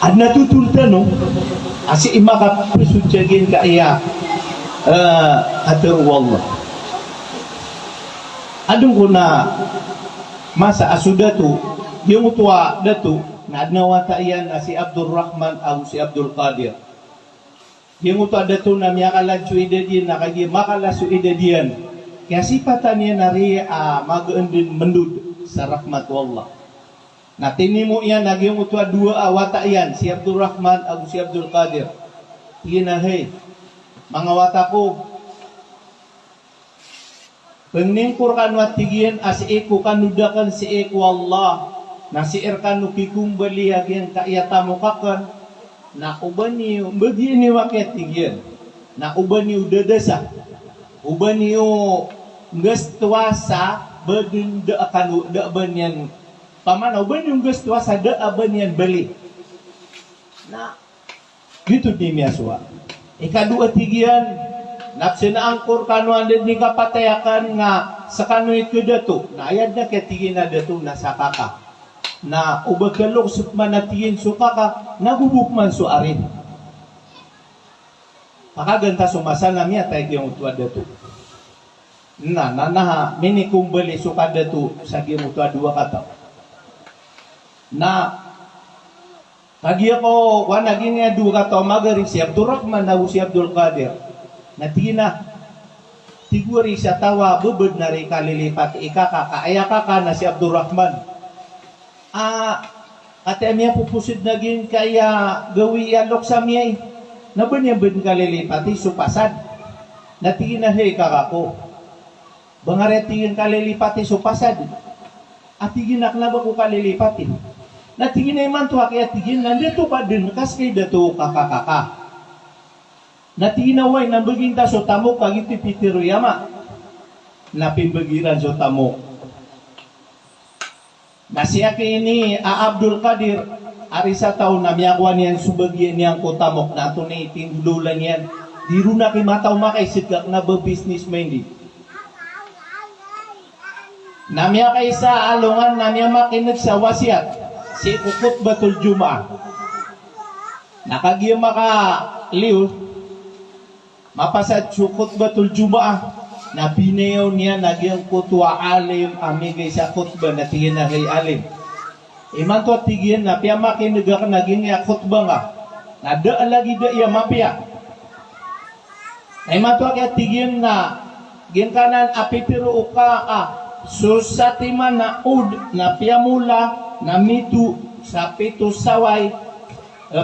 Adna tutulta no asi imaka presujagin ka iya atur wallah. Adung kuna masa asuda tu yung tua datu na adna wata iyan si Abdul Rahman au si Abdul Qadir. Yung tua datu na miyakala suidedian na kagi makala suidedian. Kaya sipatan niya nari mag-endin mendud sa rahmat wallah. Na tinimo yan naging utwa dua wata yan si Abdul Rahman au si Abdul Qadir. Tina hey mga wata ko pengningkur kan watigian as iku kanudakan si iku Allah na si irkan nukikum baliagyan kaiyatamu kakan na uban niyo begini waket tigian na uban niyo dadasa uban niyo ngestuasa bedin da akan da banyan paman uban yung ngestuasa da banyan beli na gitu di miaswa ikadua tigian napsina angkur kanu anda ni kapatayakan nga sakanu itu datu na ayad na ketigin na datu na sakaka na ubagalok sukmanatiin sukaka nagubuk man suarin pakaganta sumasal nami atay yung utwa datu na nanaha mini kumbali suka datu sa yung utwa dua kata na kagi ako wanagin nga dua kata magaring si Abdul Rahman na si Abdul Qadir natina tiguri sa tawa bubud na rin kalilipat ikaka kaaya kaka na si Abdul Rahman ate miya pupusid naging kaya gawi alok sa miya naban niya bud kalilipati supasad natingin na hey kakako bangaretingin kalilipati supasad at tiginak na ba ko kalilipati natingin na iman to kaya tigin nandito pa din kas kay dato kakakaka natinaway na baginta so tamok kagiti pitiro yama napimbagiran so tamok nasiya kay ini Abdul Qadir arisa taon na miyakwan yan subagyan niyang kutamok na ito na itindulan yan diru na kimataw makaisigak na ba business minded namiya kay sa alungan namiya makinig sa wasiat si Ukut Batul Juma nakagiyama ka liw mapasad sukot batul Jumaah na pinayaw niya nagyang kutwa alim amigay sa khutbah na tingin na kay alim iman to tigin na piya makinigak naging ya khutbah nga na da lagi da iya mapya iman to kaya tigin na ginkanan apitiro uka susatiman na ud na piya mula na mitu sa pito saway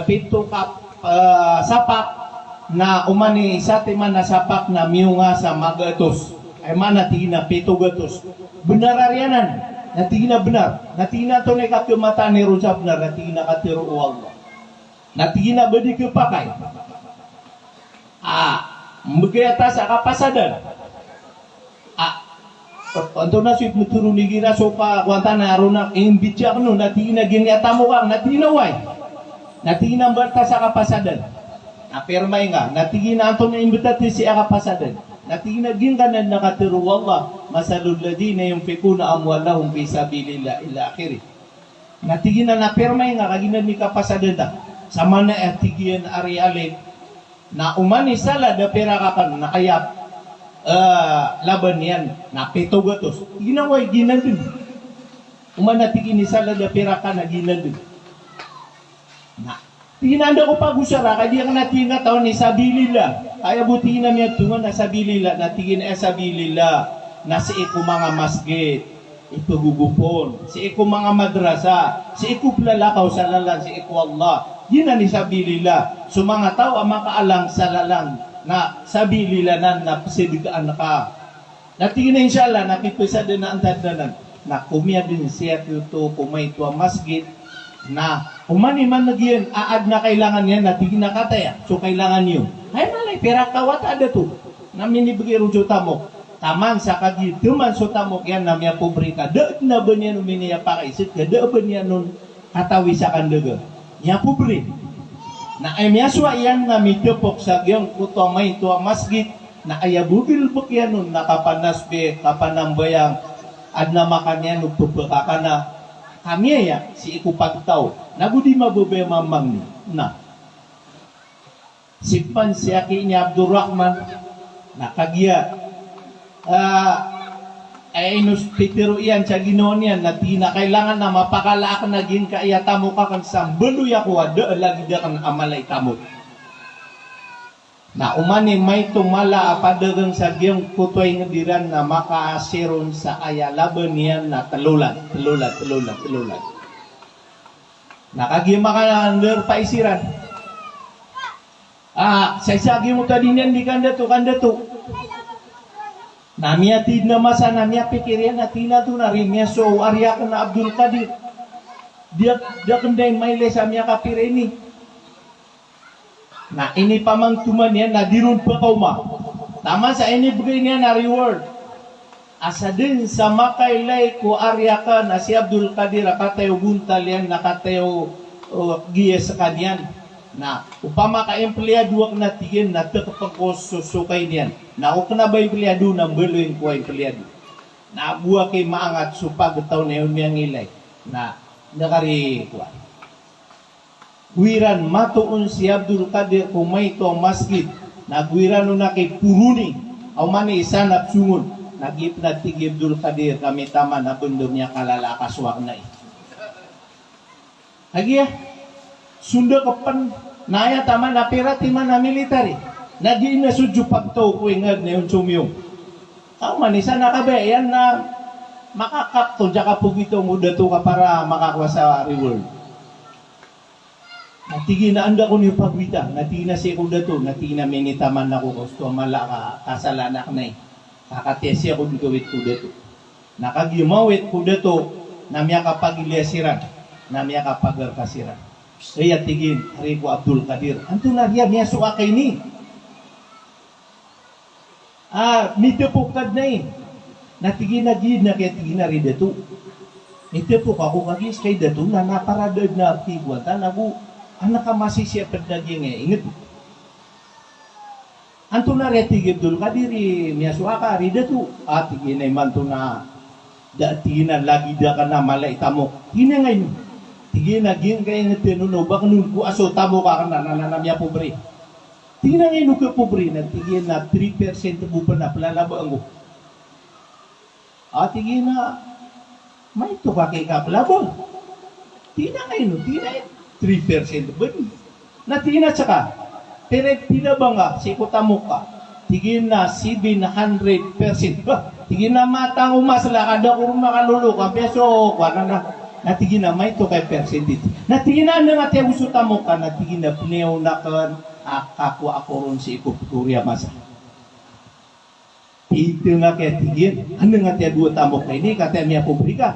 pito sapak na umani sa timan na sapak na miyunga sa magatos ay mana tingina pito gatos benar arianan natingina benar natingina to na kakimata ni Rujab benar natingina katiro Allah natingina bedi kepakai mbegayata sa kapasadan untuk nasib muturu nigira sopa wantana arunak imbijak no natingina ginyata mo kang natingina way natingina berta sa kapasadan apirmay nga, natigin na ito na imbitati si akapasadan. Natigin na ginkanan nakatiru wallah, masalul ladina yung fikuna amwalahum fi sabilillah ila akhiri. Natigin na napirmay nga, kaginan ni kapasadan ta. Sama na atigian ari alin, na umani sala da pera kapan, nakayap, laban yan, na pito gatos. Ginaway, ginan din. Umanatigin ni sala da pera ka na ginan din. Na, tinanda ko pag-usara, kaya nga natin na taon ni sabilillah. Kaya buti na niya tungan na sabilillah, natingin na sabilillah, na si iku mga masjid, ito gugupon, si iku mga madrasa, si iku plalakaw sa lalang, si iku Allah. Yun na ni sabilillah. So mga tao ang makaalang sa lalang, na sabilillah na pasidigaan na ka. Natingin na inshallah, nakipisa din na ang tandanan, na kumya din siya ito, kumay ito ang masjid, na umani man nagyan aad na kailangan yan na tigin na kataya so kailangan yun ay malay pera kawat ada to na minibigay rujo tamok taman sa kagi teman so tamok yan na miya pobrika da na ba niya numiniya pakaisit da ba niya nun katawi sa kandaga niya pobri na ay miya swa yan na mitupok sa gyang kuto may tuwa masjid na ayabubil buk yan nun nakapanasbe kapanambayang ad na makanyan upupaka na kami ya si iku pagtaw nagudi mabube mamang ni na sipan si aki ni Abdurrahman nakagiya ay inus pitiro iyan sa ginoon yan na di na kailangan na mapakalaak na gin kaya tamo ka kan sambelo ya ko ada lagi da kan amalay tamo na umani may tumala apadagang sa giyong kutoy ngadiran na makaasiron sa aya laban niyan na telulat nakagima ka na under paisiran sa isagi mo tadi niyan di kanda to namia tid na masa namia pikiryan na tina to na rimya so arya ka na Abdul Qadir dia kenday may lesa miya kapire ini na ini pamangtuman yan na dirun pa kauma tama sa ini bigay niya na reward asa din sa makailay ko arya ka na si Abdul Qadir akatayo buntal yan nakatayo giya sa kanyan na upama ka empleyado wak na tigin na tekapagkosusukay niyan na kung na ba empleyado na beloin ko empleyado na buwa kay maangat supag taon na yun niyang ilay na nakari kuwa guiran matuon si Abdul Qadir kung may ito masjid na guiran na kay puruni o mani isanap sungon nagip na tigi Abdul Qadir kami tama na bundom niya kalalakas wak na Hagia sunda kapan naya tama na pira timan na military nagi na sudyo pagtaw ko ingad na yung sumyong manisa na kabe yan na makakapto dya ka pugito mo dato ka para makakuha sa reward natigi na anda ko niyo pagwita natigi na siya ko dato natigi na minitaman na ko gusto mala ka kasalanak na kakatesi ako gawit ko dato nakagimawit ko dato na miya kapagilyasiran na miya kapagarkasiran kaya tigin hari ko Abdul Qadir anto na riya miya suka kay ni mitepukad na natigin na gid na kaya tigin na rin dato mitepuk ako kagis kay dato na naparadad na aktigwata nagu anak ka masisipad na gin ingat anto na riya tigin Abdul Qadir miya suka ka rin dato tigin na iman to na tigin na lagi da ka na malay tamo tigin na ngayon tigin na gin kaya nga tinuno baka nun ko aso tamo ka na nanamya pobre tigin na ngayon ka pobre na tigin na 3% bupa na palalaba ang tigin na may ito ka kay kapalaba tigin na ngayon tigin na 3% ba na tigin na tsaka pero pinabang ka sikotamo ka tigin na 700% tigin na matang umasla kada kung makalulok ang peso kwana na natigin na may to kay percentage. Natigin na nga tayo usuta mo ka, natigin na pneo na kan kakwa ako ron si Ikupuria masa. Ito nga kaya tigin, ano nga tayo dua tamo kay ni, kaya miya publika.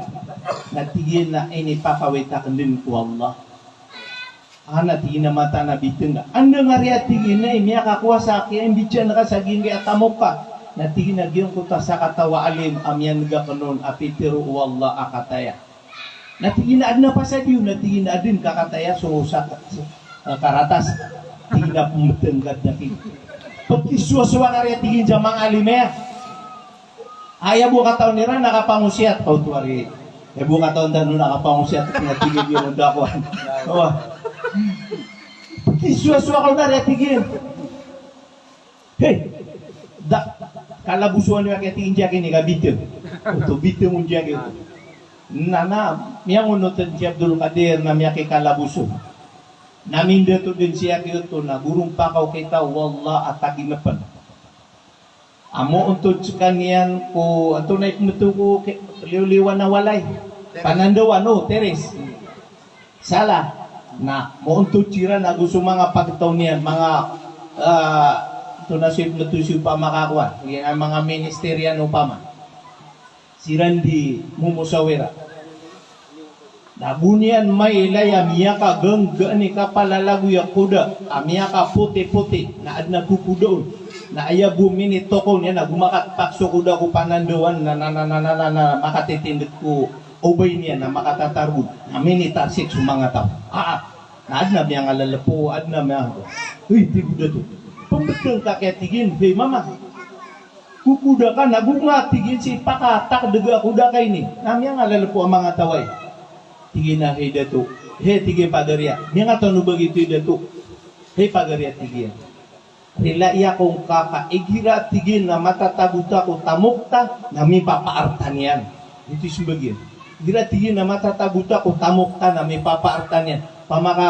Natigin na ini papawita kan din ko Allah. Natigin na mata na biteng nga. Ano nga rin tigin na, miya kakuha sa akin, bityan na ka sa gingay at tamo ka. Natigin na giyong kuta sa katawa alim, amyan nga kanon, apitiru Allah akataya. Natingin na pa sa diyo, natingin na din kakataya sa karatas. Tingin na pumatanggat na kin. Pagkiswa-swa ka rin tingin dyan mga alimea. Ayaw mo kataon nila nakapangusyat. Tuwari. Ayaw mo kataon na nakapangusyat. Natingin yun ang dakuan. Pagkiswa-swa ka na rin tingin. Hey! Kalabusuan niya kaya tingin dyan kini kabitin. Bitin mo dyan kini. Miyang unutan si Abdul Qadir na miya kay kalabuso. Naminda to din siya kito na gurong pakaw kita wallah at aginapan. Amo untod sa kanyan ko ato na ikmuto ko liw-liwan na walay. Panandawa no, Teres. Sala na mo untod sira na gusto mga pagtaw niyan mga ito na siya ikmuto pa makakuha. Yung mga ministerian upama. Sirandi mumusawira. Nabunian may ilaya miyaka gani ka palalagu ya kuda. Miyaka puti-puti na adna kukudoon. Na aya bumini toko niya na gumakat pakso kuda ko panandawan na makatitindig ko obay niya na makatatarud. Na mini tarsik sa mga tao. Na adna miya nga lalapo, adna miya. Uy, di kuda to. Pambagkang kaketigin. Hey, mama. Kukuda ka, nagungatigin si pakatak daga kuda kay ni. Namya nga lalapo ang mga taway. tigin na hey datu. Hey tigin pagaria. Niya nga to no begitu datu. Hey pagaria tigin. Rila iya kong kakaigira tigin na matataguta ko tamukta na may papaartan yan. Ito sumbagian. Gira tigin na matataguta ko tamukta na may papaartan yan. Pamaka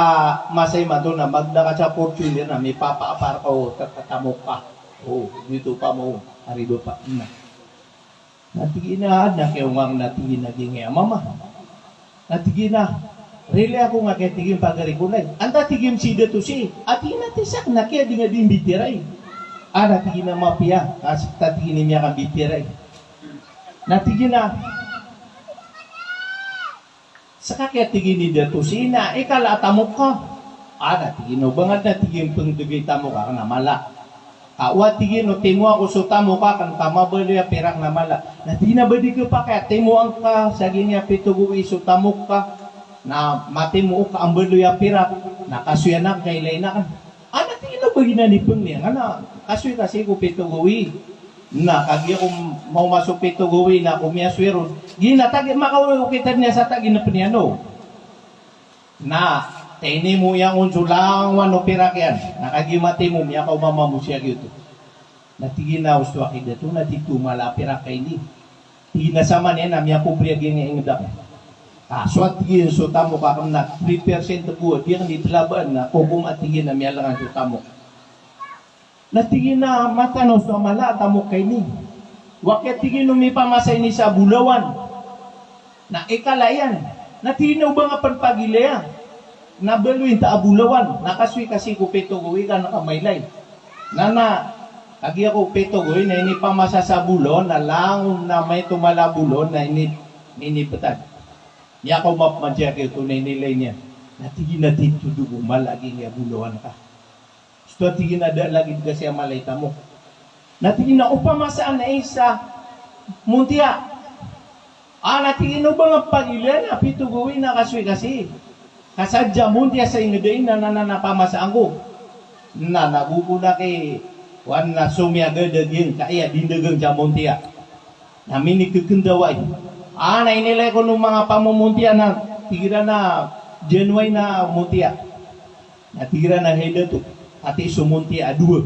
masay man doon na magdaka sa fortune na may papaapar ko tatamok ka. Oh, dito pa mo. Arido pa. Natigin na kayong natigin na gingay mama. Natigin na. Rili ako nga kaya tigim pagarikulay. Anta tigim si dito si. At inatisak na kaya di nga din bitiray. Natigin na mapia. Kasi tatigin niya kang bitiray. Natigin na. Saka kaya tigin ni dito si na. Ikala tamok ka. Natigin no. Bangad natigin pangdugay tamok ka na mala. Wa tigin no. Timo ako so tamok ka kang kamabali perak na mala. Natigin na ba di ko pa kaya timo ang ka. Saging niya pituguwi so tamok ka. Na mati mo ka ang beluya pirak na kasuya na kailay na kan natin ito pag ginanipang niya kasuya kasi ko pitugawi na kagya kung mau masuk pitugawi na kumiyaswero ginatag makaukitan niya sa taginapin niya no na tini mo yung unsulang wano pirak yan nakagimati mo miya ka umama mo siya gitu natiginaw sto akida to natitumala pirak kay ni tinasama niya na miya kubriyagin nga ingdak so at tigin so tamo ka kung na 3% buwan, di ang ditlaban na kung at tigin na miyalangan so tamo. Natigin na matano so mala tamo kay ni. Wakit tigin nung may pamasay ni sa bulawan. Na ikalayan. Natigin na ba nga panpagilaya? Nabaluin ta abulawan. Nakaswi kasi ko peto guwi ka nakamaylay. Nana, kagi ako peto guwi na ini pamasa sa bulon, na lang na may tumala bulon na ini petad. Niya ako mapmadya kayo tunay nilay niya. Natigin na dito dugo, malagi niya buluhan ka. Gusto tigin na lagi kasi ang malayta mo. Natigin na upamasaan na isa muntia. Natigin na ba nga pag-ilan na pituguin na kaswi kasi. Kasadya muntia sa ingadain na nananapamasaan ko. Na naguguna kay wan na sumyagadagyeng kaya dindagang siya muntia. Namin ikikindaway. Nainilay ko nung mga pamumuntia na tigira na genuine na muntia. Na tigira na heda to. Ati sumuntia dua.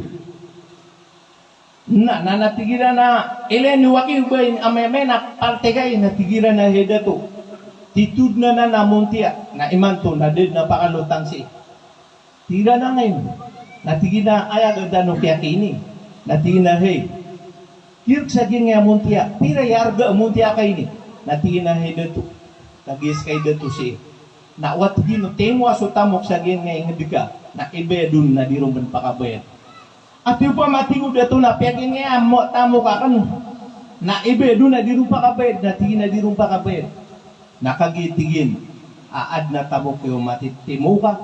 Natigira na ilan waki ubay ameme na partegay na tigira na heda to. Titud na muntia. Na iman to na did na pakalutang si. Tigira na ngayon. Natigina ayag no kaya kini. Natigina hey. Kirk sa nga muntia. Pira yarga muntia kay ni. Natigin na hay dito. Tagis kay dito si. Na wat gino temo aso tamok sa gin nga ingedika. Na ibe dun na dirumban pakabayad. At yung pa matingo dito na piyagin nga mo tamo ka kan. Na ibe dun na dirumpa kabayad. Natigin na dirumpa kabayad. Nakagitigin. Aad na tamok yung matitimo ka.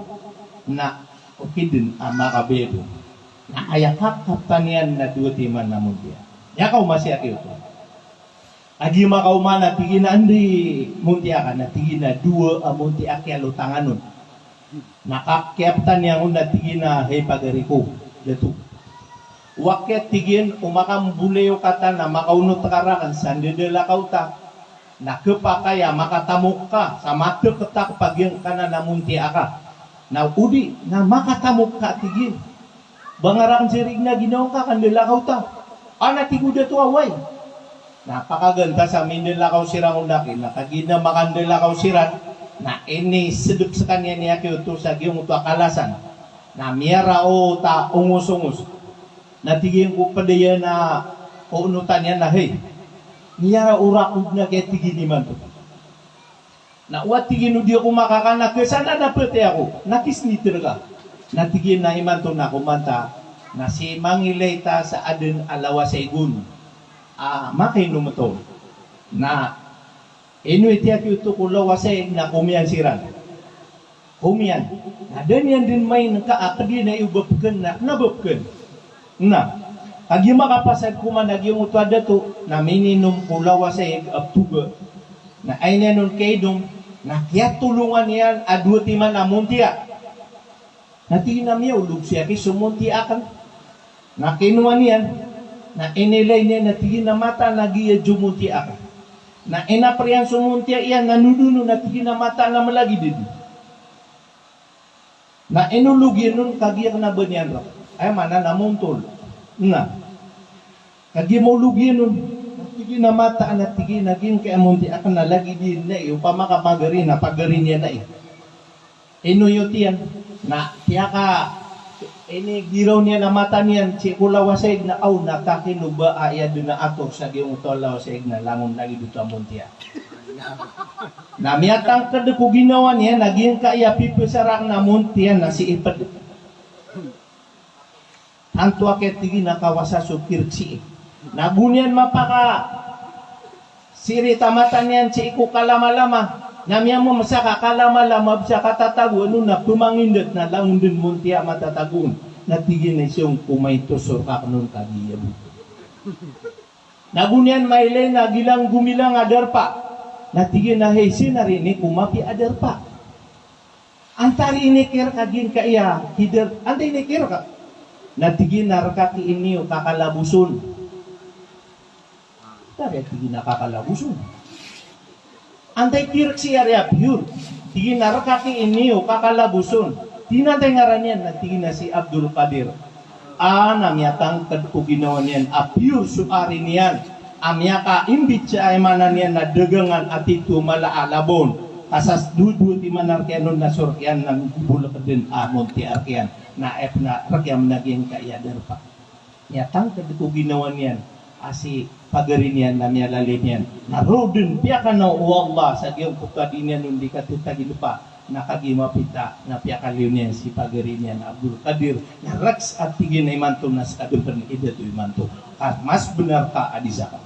Na okay din ang makabayad. Na ayakap kaptanian na duwati man na muntia. Yakaw masya kayo to. Agi makauman na tigin na andi muntia ka na tigin na dua muntia kaya lutanganon. Nakakyaptan niya kung natigin na hey pagariko. Dito. Waket tigin umakambuleo kata na makaunot karakan sandedela kauta. Nakapakaya makatamok ka sa mata ketak pagyan ka na muntia ka. Na udi na makatamok ka tigin. Bangarakan sirig na ginaw ka kandela kauta. Natigo dito away. Napakaganda sa minilakaw sirang undaki. Nakagina makandilakaw sirat. Na ini sedep sa kanya niya kiyo sa giyong ito akalasan. Na miyara o ta ungus-ungus. Natigin ko pa diya na uunutan niya na hey. Miyara urakog na kaya tigin naman to. Na uwat tigin di ako makakanak. Sana napete ako. Nakisnitir ka. Natigin na iman to na kumanta. Na si mangilay ta sa adin alawa sa igun. Makinom ito na inuitiyak ito kulawasay na kumiyan siran. Kumiyan. Na danyan din may nakaakadi na iubapkan na nabapkan. Na, agi makapasad kuman agi yung utwada to na mininom kulawasay abtuga. Na ay na nun kayo na kaya tulungan yan adwati man na muntia. Natingin niya ulog siya kay sumuntia kan. Na kinuha niyan na inilay niya na tigin na mata na giya jumunti ako. Na inapriyan sumuntia iyan nanuduno na tinamata na malagi din. Na inulugyan nun kagiyak na banyan ra. Ay mana namuntol. Na. Kagi mo lugyan nun. Tigi na mata na tigi naging kaya munti akan nalagi din na upama kapagarin na pagarin niya na inuyot yan na tiya ka ini giraw niya na mata niyan si kulawasig na aw nakakinuba aya doon na ato sa giyong utolawasig na langon lagi dito munti na miyatang kadeku ginawa niya naging kaya pipisarak na munti na si ipad anto aket tigi nakawasa sukirksi nabunyan mapaka siri tamatan yan si iku kalama-lama namya mo masaka kalama-lama sa katatago ano na pumangindot na laundin muntia matatagun na tigin na siyang kumaytosor kaknon kagiyab nabunyan maile na gilang gumilang adarpa na tigin na hesin na rin ni kumapi adarpa antari inikir kagin kaya hider antay inikir ka na tigin na rakaki inyo kakalabusun tari tigin na kakalabusun antay kirak siya rea pure. Tigin na rakaki iniyo kakalabuson. Tinatay ngaran yan na tigin na si Abdul Qadir. Namyatang kadko ginawa niyan. A pure suari niyan. Amya ka imbit siya ay manan niyan na dagangan at ito malaalabon. Kasas dudu ti manarkianon na surkian ng bulak din amon ti arkian. Na rakyam naging kayadar pa. Nyatang kadko ginawa niyan. Asi pagarinyan na miya lalim yan. Narodun, piyaka na Allah sa giyong pukadinyan nung di katutagin pa nakagimapita na piyaka niyan si pagarinyan Abdul Qadir na raks at tigin na imanto na sa kadupan ni Ida to imanto. At mas benar ka adisa ka.